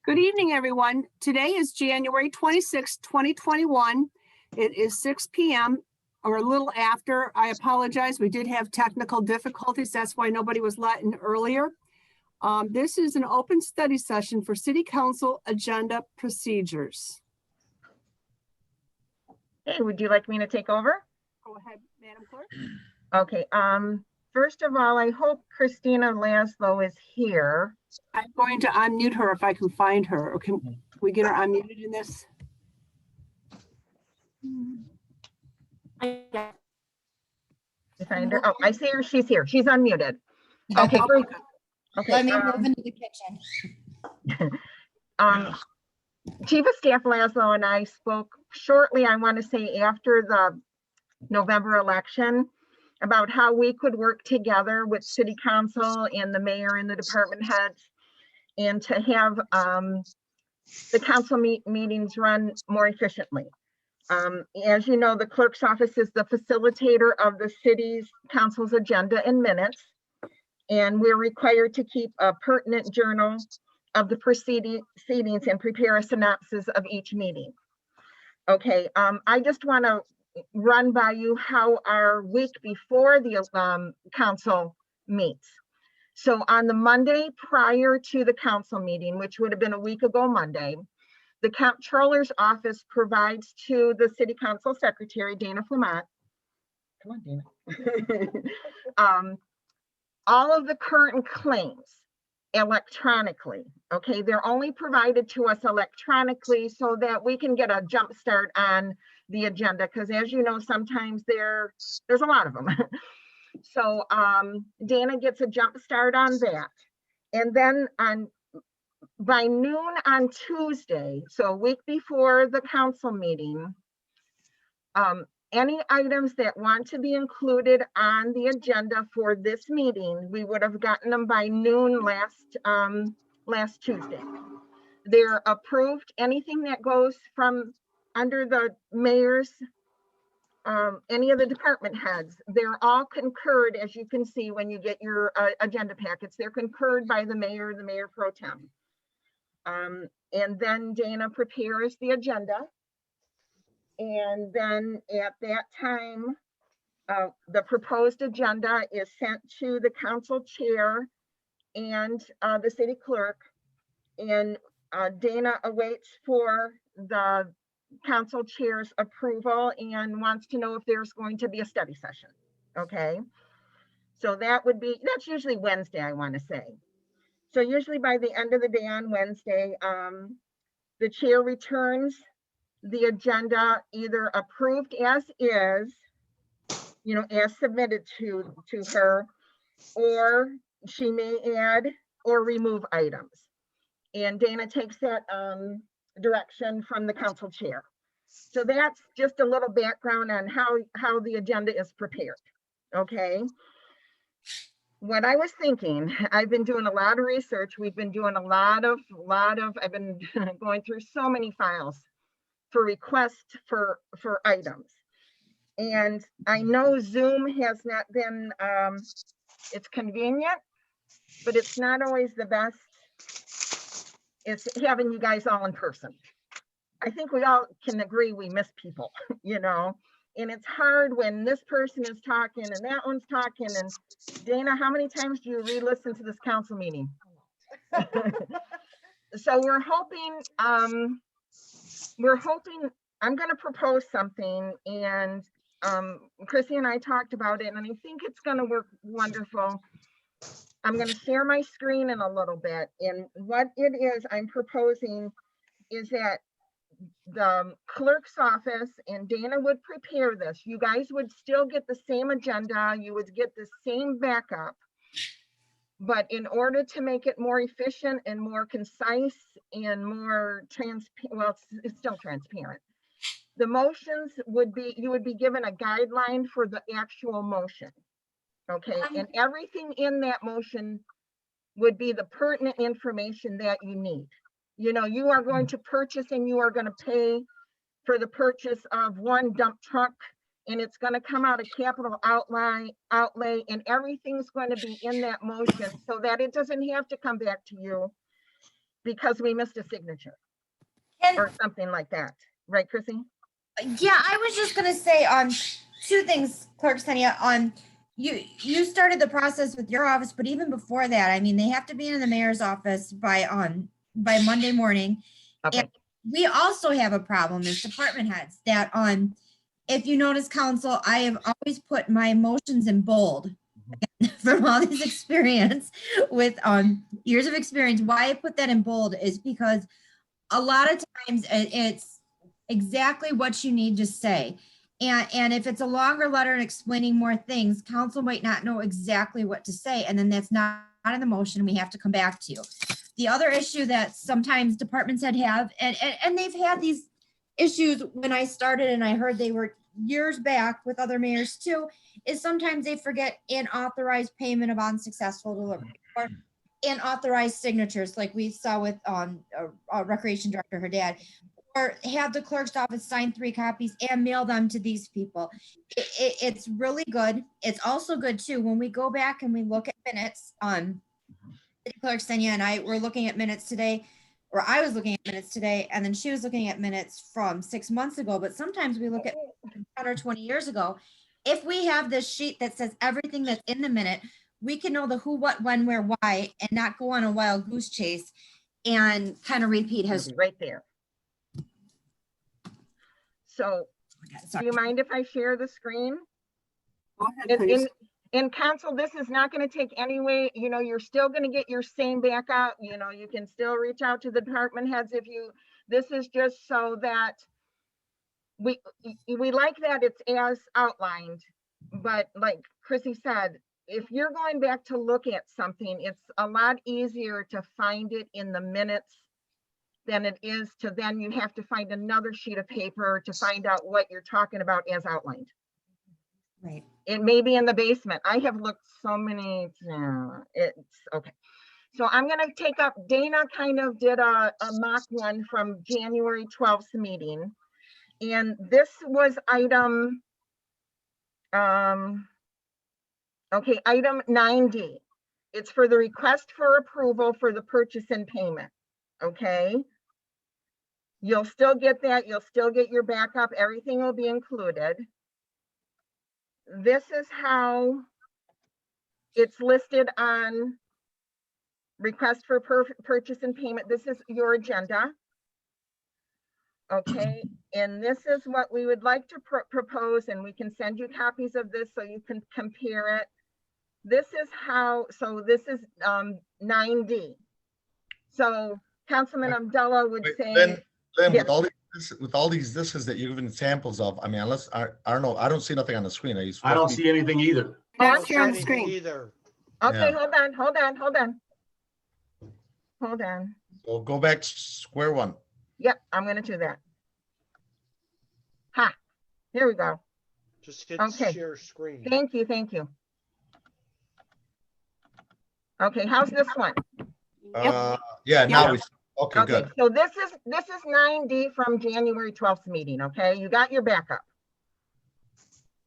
Good evening, everyone. Today is January 26, 2021. It is 6 p.m. or a little after. I apologize. We did have technical difficulties. That's why nobody was let in earlier. This is an open study session for City Council agenda procedures. Hey, would you like me to take over? Go ahead, Madam Clerk. Okay. First of all, I hope Christina Laszlo is here. I'm going to unmute her if I can find her. Or can we get her unmuted in this? You find her? Oh, I see her. She's here. She's unmuted. Okay. Okay. Let me move into the kitchen. Chief of Staff Laszlo and I spoke shortly, I want to say after the November election, about how we could work together with City Council and the mayor and the department heads, and to have the council meetings run more efficiently. As you know, the clerk's office is the facilitator of the city's council's agenda and minutes, and we're required to keep a pertinent journal of the proceedings and prepare a synopsis of each meeting. Okay, I just want to run by you how our week before the council meets. So on the Monday prior to the council meeting, which would have been a week ago Monday, the comptroller's office provides to the city council secretary, Dana Flamont. Come on, Dana. All of the current claims electronically. Okay, they're only provided to us electronically so that we can get a jump start on the agenda, because as you know, sometimes there's a lot of them. So Dana gets a jump start on that, and then by noon on Tuesday, so a week before the council meeting, any items that want to be included on the agenda for this meeting, we would have gotten them by noon last Tuesday. They're approved. Anything that goes from under the mayor's, any of the department heads, they're all concurred, as you can see when you get your agenda packets. They're concurred by the mayor pro tem. And then Dana prepares the agenda. And then at that time, the proposed agenda is sent to the council chair and the city clerk. And Dana awaits for the council chair's approval and wants to know if there's going to be a study session. Okay. So that's usually Wednesday, I want to say. So usually by the end of the day on Wednesday, the chair returns the agenda either approved as is, as submitted to her, or she may add or remove items. And Dana takes that direction from the council chair. So that's just a little background on how the agenda is prepared. Okay. What I was thinking, I've been doing a lot of research. We've been doing I've been going through so many files for requests for items. And I know Zoom has not been, it's convenient, but it's not always the best. It's having you guys all in person. I think we all can agree we miss people, and it's hard when this person is talking and that one's talking. And Dana, how many times do you re-listen to this council meeting? So we're hoping, I'm going to propose something, and Chrissy and I talked about it, and I think it's going to work wonderful. I'm going to share my screen in a little bit, and what it is I'm proposing is that the clerk's office and Dana would prepare this. You guys would still get the same agenda, you would get the same backup, but in order to make it more efficient and more concise and more transparent, well, it's still transparent. The motions you would be given a guideline for the actual motion. Okay, and everything in that motion would be the pertinent information that you need. You are going to purchase and you are going to pay for the purchase of one dump truck, and it's going to come out of capital outlay, and everything's going to be in that motion so that it doesn't have to come back to you because we missed a signature And or something like that. Right, Chrissy? yeah, I was just gonna say two things, Clerk Senia. You started the process with your office, but even before that, I mean, they have to be in the mayor's office by Monday morning. Okay. We also have a problem as department heads that if you notice, council, I have always put my motions in bold from all this experience with years of experience. Why I put that in bold is because a lot of times it's exactly what you need to say. And if it's a longer letter and explaining more things, council might not know exactly what to say. And then that's not in the motion. We have to come back to you. The other issue that sometimes departments have, and they've had these issues when I started, and I heard they were years back with other mayors too, is sometimes they forget unauthorized payment of unsuccessful delivery or unauthorized signatures, like we saw with recreation director, her dad, or have the clerk's office sign 3 copies and mail them to these people. It's really good. It's also good too when we go back and we look at minutes. Clerk Senia and I were looking at minutes today, or I was looking at minutes today, and then she was looking at minutes from 6 months ago. But sometimes we look at 10 or 20 years ago. If we have this sheet that says everything that's in the minute, we can know the who, what, when, where, why, and not go on a wild goose chase and kind of repeat It'll history. be right there. So do you mind if I share the screen? Go ahead, please. In council, this is not going to take any way, you know, you're still going to get your same backup. You know, you can still reach out to the department heads if you, this is just so that we like that it's as outlined. But like Chrissy said, if you're going back to look at something, it's a lot easier to find it in the minutes than it is to then you have to find another sheet of paper to find out what you're talking about as outlined. Right. It may be in the basement. I have looked so many, it's okay. So I'm gonna take up, Dana kind of did a mock one from January 12th meeting. And this was item, okay, item 9D. It's for the request for approval for the purchase and payment, okay? You'll still get that, you'll still get your backup, everything will be included. This is how it's listed on request for purchase and payment. This is your agenda. Okay, and this is what we would like to propose, and we can send you copies of this so you can compare it. This is how, so this is 9D. So Councilman Abdullah would say. Then yes. with all these thises that you're giving examples of, I mean, unless I don't know, I don't see nothing on the screen. I don't see anything either. Oh, That's here on the screen. Either. Okay, Yeah. Hold on. So go back to square one. Yep, I'm gonna do that. Ha, here we go. Just hit Okay. share screen. Thank you. Okay, how's this one? Yeah, now Yeah. we, okay, Okay, good. so this is 9D from January 12th meeting, okay? You got your backup.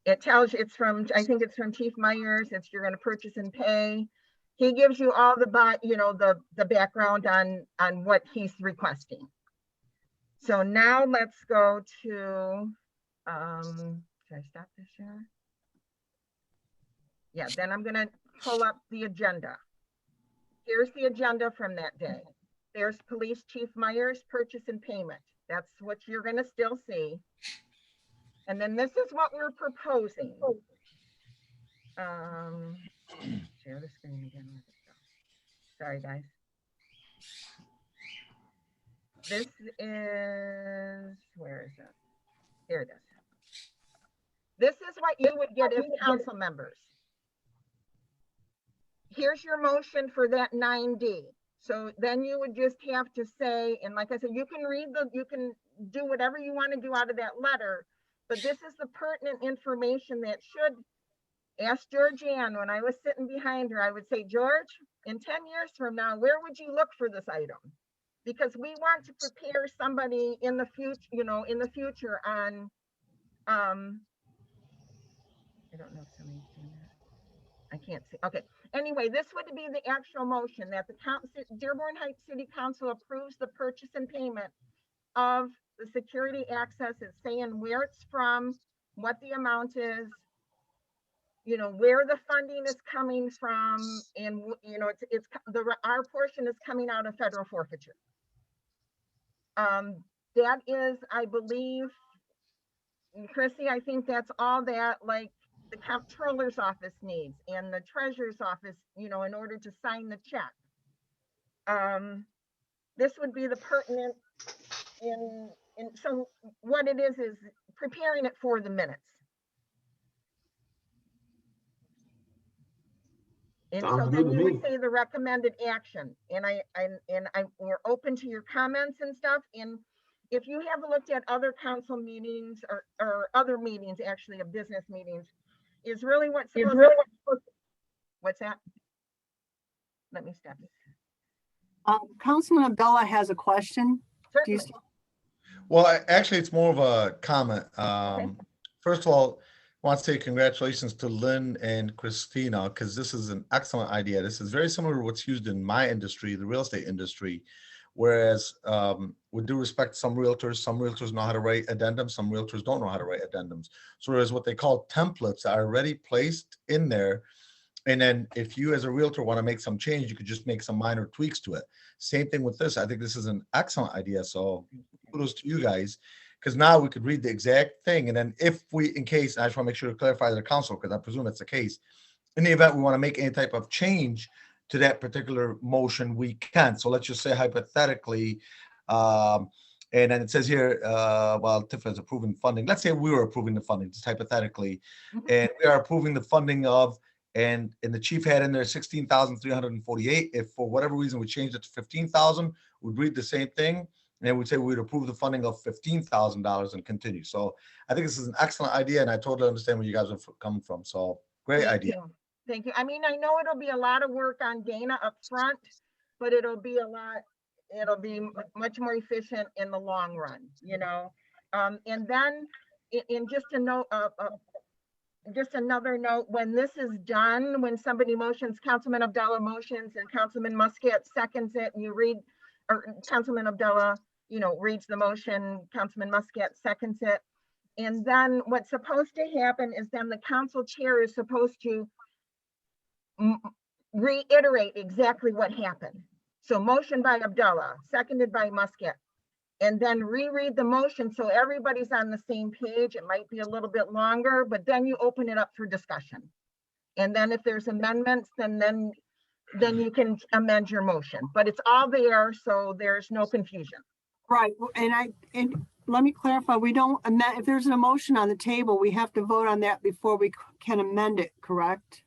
It tells you it's from, I think it's from Chief Myers, it's you're gonna purchase and pay. He gives you all the, you know, the background on what he's requesting. So now let's go to, should I stop this share? Yeah, then I'm gonna pull up the agenda. Here's the agenda from that day. There's Police Chief Myers, purchase and payment. That's what you're gonna still see. And then this is what we're proposing. Share the screen again. Sorry, guys. This is, where is it? Here it is. This is what you would get as council members. Here's your motion for that 9D. So then you would just have to say, and like I said, you can read you can do whatever you want to do out of that letter, but this is the pertinent information that should, ask Georgianne, when I was sitting behind her, I would say, George, in 10 years from now, where would you look for this item? Because we want to prepare somebody in the future, you know, in the future on, I don't know if somebody's doing that. I can't see. Okay. Anyway, this would be the actual motion that the Dearborn Heights City Council approves the purchase and payment of the security access. It's saying where it's from, what the amount is, you know, where the funding is coming from, and, you know, our portion is coming out of federal forfeiture. That is, I believe, Chrissy, I think that's all that, like, the comptroller's office needs and the treasurer's office, you know, in order to sign the check. This would be the pertinent so what it is preparing it for the minutes. And so then you would say the recommended action, and we're open to your comments and stuff. And if you have looked at other council meetings or other meetings, actually of business meetings, is really what's what's that? Let me step. Councilman Abdullah has a question. Do you Certainly. Well, actually, it's more of a comment. Okay. First of all, I want to say congratulations to Lynn and Christina, because this is an excellent idea. This is very similar to what's used in my industry, the real estate industry. Whereas, with due respect, some realtors know how to write addendums, some realtors don't know how to write addendums. So there's what they call templates are already placed in there. And then if you as a realtor want to make some change, you could just make some minor tweaks to it. Same thing with this. I think this is an excellent idea. So kudos to you guys, because now we could read the exact thing. And then if we, in case, I just want to make sure to clarify to the council, because I presume it's the case, in the event we want to make any type of change to that particular motion, we can. So let's just say hypothetically, and then it says here, well, Tifa is approving funding. Let's say we were approving the funding, just hypothetically, and we are approving the funding of, and the chief had in there 16,348. If for whatever reason we changed it to 15,000, we'd read the same thing, and we'd say we'd approve the funding of $15,000 and continue. So I think this is an excellent idea, and I totally understand where you guys are coming from. So great idea. Thank you. I mean, I know it'll be a lot of work on Dana up front, but it'll be much more efficient in the long run, you know? And then in just a note, just another note, when this is done, when somebody motions, Councilman Abdullah motions and Councilman Muscat seconds it, and you read, or Councilman Abdullah, you know, reads the motion, Councilman Muscat seconds it. And then what's supposed to happen is then the council chair is supposed to reiterate exactly what happened. So motion by Abdullah, seconded by Muscat, and then reread the motion so everybody's on the same page. It might be a little bit longer, but then you open it up for discussion. And then if there's amendments, then you can amend your motion. But it's all there, so there's no confusion. Right, and let me clarify, we don't amend, if there's an motion on the table, we have to vote on that before we can amend it, correct?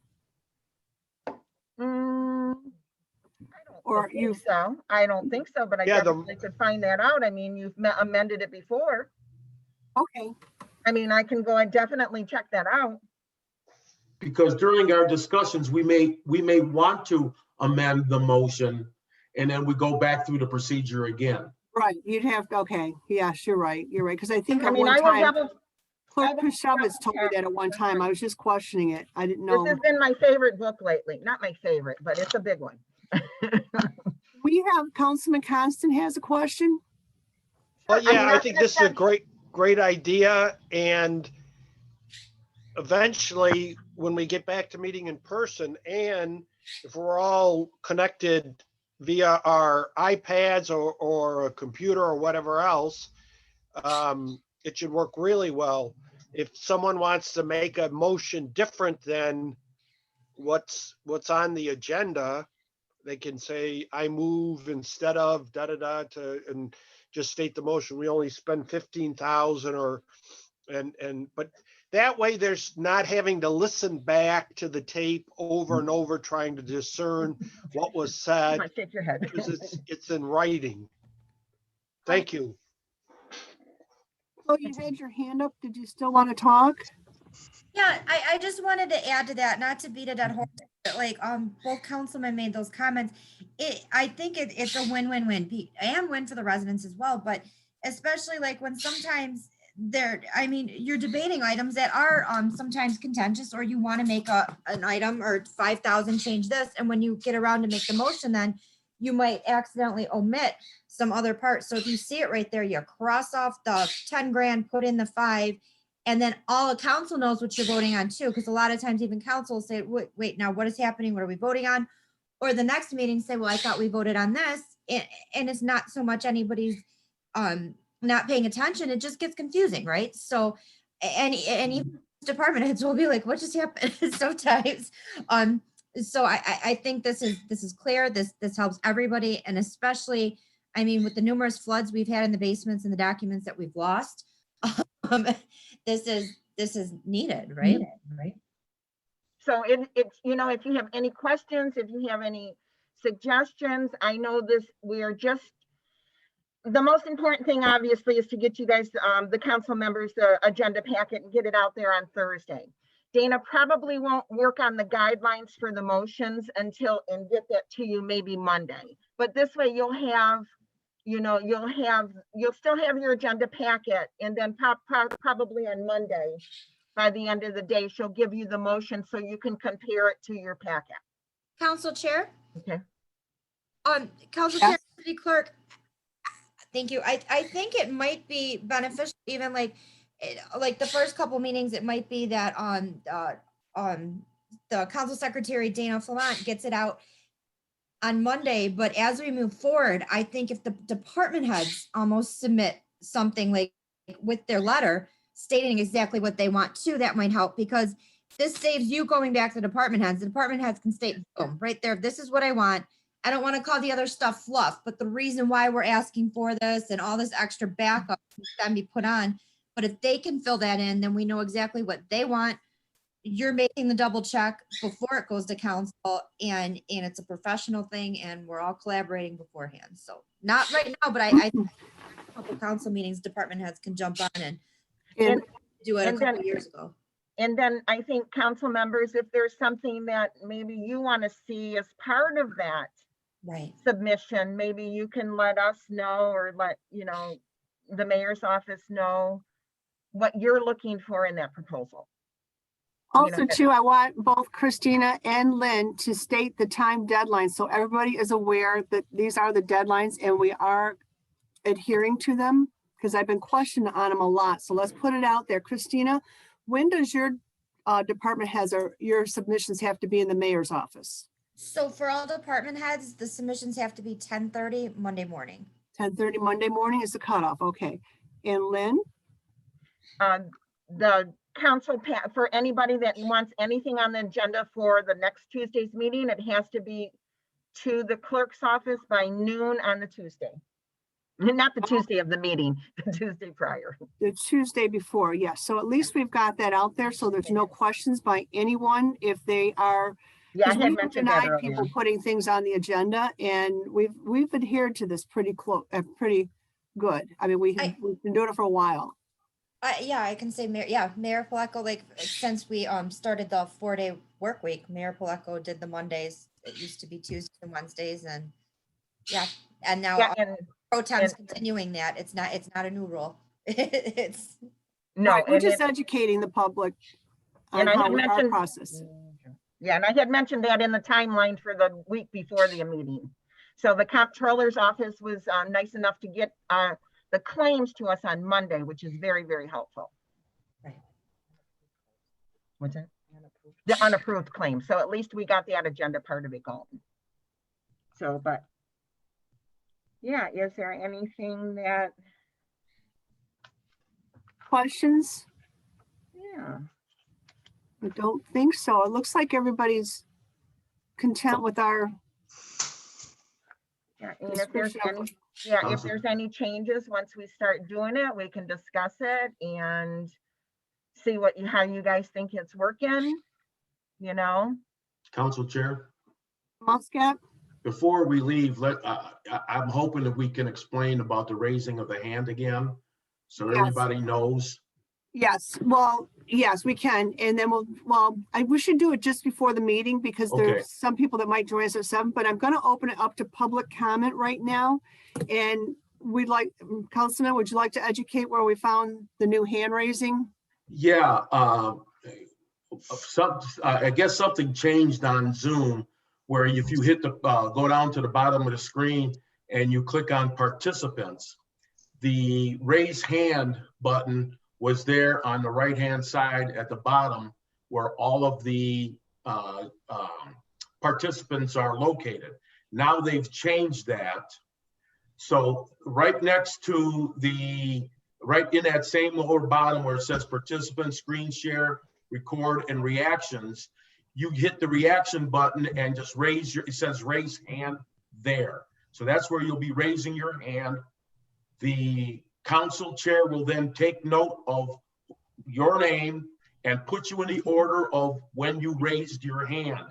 Or you so I don't think so, but I definitely could find that out. I mean, you've amended it before. Okay. I mean, I can go and definitely check that out. Because during our discussions, we may want to amend the motion, and then we go back through the procedure again. Right, you'd have to, okay, yes, you're right, because I think I at mean, one I will time, Clerk Prishovitz told me that at one time. I was just questioning it. I didn't know. This has been my favorite book lately. Not my favorite, but it's a big one. We have Councilman Constant has a question. Well, yeah, I think this is a great idea. And eventually, when we get back to meeting in person, and if we're all connected via our iPads or a computer or whatever else, it should work really well. If someone wants to make a motion different than what's on the agenda, they can say, I move instead of da-da-da and just state the motion. We only spend 15,000 but that way there's not having to listen back to the tape over and over, trying to discern what was said. Shake your head. Because it's in writing. Thank you. Oh, you had your hand up. Did you still want to talk? Yeah, I just wanted to add to that, not to beat a dead horse, but like both councilmen made those comments. I think it's a win-win-win and win for the residents as well, but especially like when sometimes I mean, you're debating items that are sometimes contentious, or you want to make an item or 5,000 change this, and when you get around to make the motion, then you might accidentally omit some other part. So if you see it right there, you cross off the 10 grand, put in the 5, and then all the council knows what you're voting on too, because a lot of times even council will say, wait, now what is happening? What are we voting on? Or the next meeting say, well, I thought we voted on this, and it's not so much anybody's not paying attention. It just gets confusing, right? So even department heads will be like, what just happened? Sometimes. So I think this is clear. This helps everybody, and especially, I mean, with the numerous floods we've had in the basements and the documents that we've lost, this is needed, right? Right. So it's, you know, if you have any questions, if you have any suggestions, I know this, we are just, the most important thing obviously is to get you guys, the council members, the agenda packet and get it out there on Thursday. Dana probably won't work on the guidelines for the motions and get that to you maybe Monday. But this way you'll have, you know, you'll still have your agenda packet, and then probably on Monday, by the end of the day, she'll give you the motion so you can compare it to your packet. Council Chair? Okay. Council Chair, City Clerk, thank you. I think it might be beneficial, even like the first couple meetings, it might be that the Council Secretary Dana Flamant gets it out on Monday, but as we move forward, I think if the department heads almost submit something like with their letter stating exactly what they want to, that might help, because this saves you going back to the department heads. The department heads can state, boom, right there, this is what I want. I don't want to call the other stuff fluff, but the reason why we're asking for this and all this extra backup can be put on. But if they can fill that in, then we know exactly what they want. You're making the double check before it goes to council, and it's a professional thing, and we're all collaborating beforehand. So not right now, but I think a couple council meetings, department heads can jump on and do it a couple years ago. And then I think council members, if there's something that maybe you want to see as part of that submission, maybe you can let us know, or let, you know, the mayor's office know what you're looking for in that proposal. Also, too, I want both Christina and Lynn to state the time deadline, so everybody is aware that these are the deadlines and we are adhering to them, because I've been questioned on them a lot. So let's put it out there. Christina, when does your department heads or your submissions have to be in the mayor's office? So for all department heads, the submissions have to be 10:30 Monday morning. 10:30 Monday morning is the cutoff. Okay. And Lynn? The council, for anybody that wants anything on the agenda for the next Tuesday's meeting, it has to be to the clerk's office by noon on the Tuesday. Not the Tuesday of the meeting, the Tuesday prior. The Tuesday before, yes. So at least we've got that out there, so there's no questions by anyone if they are. Yeah, I had we've mentioned that denied earlier. people putting things on the agenda, and we've adhered to this pretty close, pretty good. I mean, we've been doing it for a while. Yeah, I can say Mayor Paleko, like since we started the 4-day work week, Mayor Paleko did the Mondays. It used to be Tuesdays and Wednesdays, and now Pro Tem's continuing that. It's not a new rule. It's no, right, we're just educating the public on how our process. Yeah, and I had mentioned that in the timeline for the week before the meeting. So the comptroller's office was nice enough to get the claims to us on Monday, which is very, very helpful. Right. What's that? The unapproved claim. So at least we got that agenda part of it going. So, but yeah, is there anything that? Questions? Yeah. I don't think so. It looks like everybody's content with our. Yeah, and if there's any changes, once we start doing it, we can discuss it and see how you guys think it's working, you know? Council Chair, Muscat? before we leave, I'm hoping that we can explain about the raising of the hand again, so everybody knows. Yes, well, yes, we can. And then we should do it just before the meeting, because there's some people that might join us at 7, but I'm going to open it up to public comment right now. And we'd like, Councilman, would you like to educate where we found the new hand raising? Yeah, I guess something changed on Zoom where if you hit the, go down to the bottom of the screen and you click on participants, the raise hand button was there on the right-hand side at the bottom where all of the participants are located. Now they've changed that. So right next to the, right in that same lower bottom where it says participant, screen share, record, and reactions, you hit the reaction button and just raise your, it says raise hand there. So that's where you'll be raising your hand. The council chair will then take note of your name and put you in the order of when you raised your hand.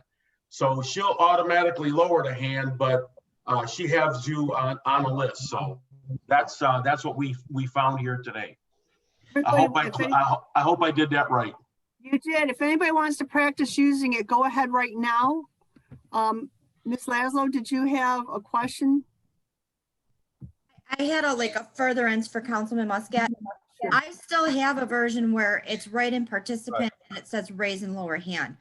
So she'll automatically lower the hand, but she has you on a list. So that's what we found here today. I hope I did that right. You did. If anybody wants to practice using it, go ahead right now. Ms. Laszlo, did you have a question? I had a furtherance for Councilman Muscat. I still have a version where it's right in participant and it says raise and lower hand.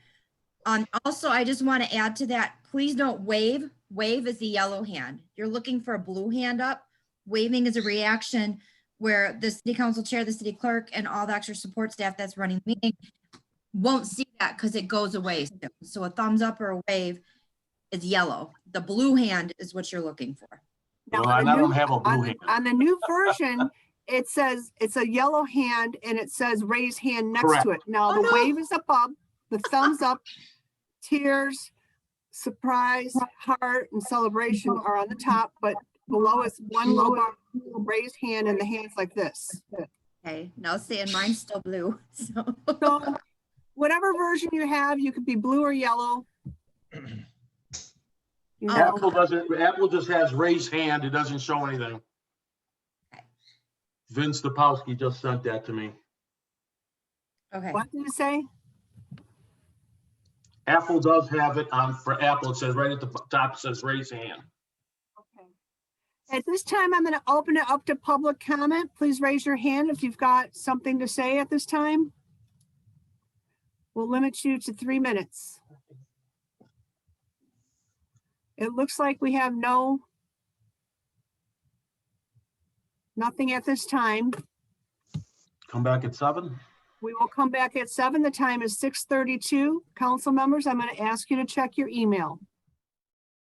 Also, I just want to add to that, please don't wave. Wave is the yellow hand. You're looking for a blue hand up. Waving is a reaction where the city council chair, the city clerk, and all the extra support staff that's running the meeting won't see that because it goes away soon. So a thumbs up or a wave is yellow. The blue hand is what you're looking for. Now, Well, I don't have a blue hand. On the new version, it says it's a yellow hand and it says raise hand next Correct. to it. Now the wave is above, the thumbs up, tears, surprise, heart, and celebration are on the top, but below is one little bar, raised hand, and the hand's like this. Okay, now saying mine's still blue. So So whatever version you have, you could be blue or yellow. You know, Apple just has raised hand. It doesn't show anything. Okay. Vince Stapowski just sent that to me. okay. what did it say? Apple does have it on, for Apple, it says right at the top, it says raise hand. Okay. At this time, I'm going to open it up to public comment. Please raise your hand if you've got something to say at this time. We'll limit you to 3 minutes. It looks like we have nothing at this time. Come back at 7. We will come back at 7. The time is 6:32. Council members, I'm going to ask you to check your email.